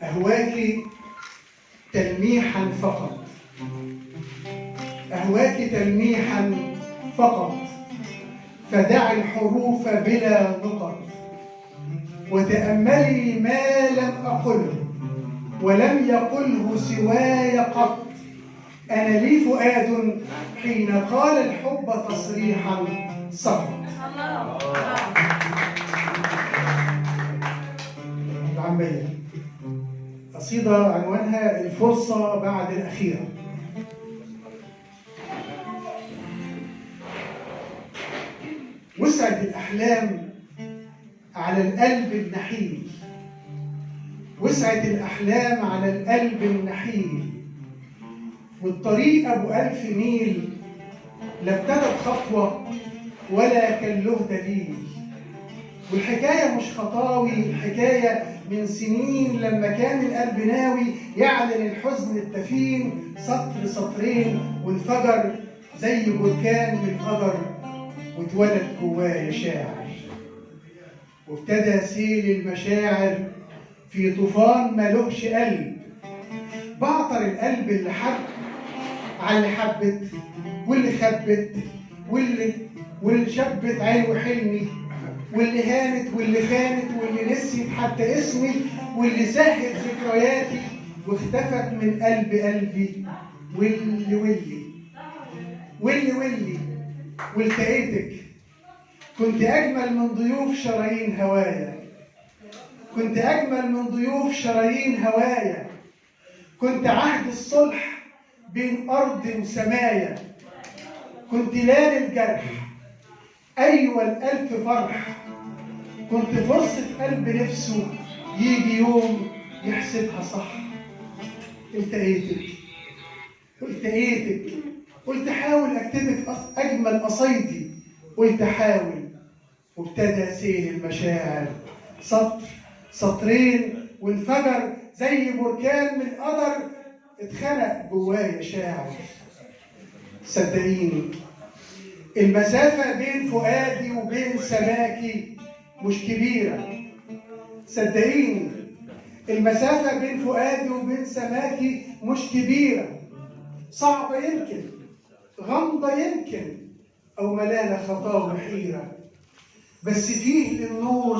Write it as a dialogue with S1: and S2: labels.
S1: أهواك تلميحا فقط، أهواك تلميحا فقط، فدع الحروف بلا نقط، وتأملي ما لم أقله ولم يقله سواي قط. أنا لي فؤاد حين قال الحب تصريحا سقط. العامية، قصيدة عنوانها الفرصة بعد الأخيرة. وسعت الأحلام على القلب النحيل، وسعت الأحلام على القلب النحيل، والطريق أبو 1000 ميل لا ابتدت خطوة ولا كان له دليل. والحكاية مش خطاوي، الحكاية من سنين لما كان القلب ناوي يعلن الحزن الدفين سطر سطرين، وانفجر زي بركان من قدر، واتولد جوايا شاعر. وابتدى سيل المشاعر في طوفان ملوش قلب، بعطر القلب اللي حب على اللي حبت واللي خبت واللي شبت عين حلمي، واللي هانت واللي خانت واللي نسيت حتى اسمي، واللي سهت ذكرياتي واختفت من قلب قلبي. واللي والتقيتك كنت أجمل من ضيوف شرايين هوايا، كنت أجمل من ضيوف شرايين هوايا، كنت عهد الصلح بين أرض وسمايا، كنت لان الجرح أيوة الألف فرح، كنت فرصة قلب نفسه يجي يوم يحسبها صح. التقيتك قلت حاول أكتبك أجمل قصايدي، قلت حاول، وابتدى سيل المشاعر سطر سطرين، وانفجر زي بركان من قدر، اتخنق جوايا شاعر. صدقيني المسافة بين فؤادي وبين سماكي مش كبيرة، صدقيني المسافة بين فؤادي وبين سماكي مش كبيرة، صعبة يمكن، غامضة يمكن، أو ملانة خطا وحيرة، بس فيه للنور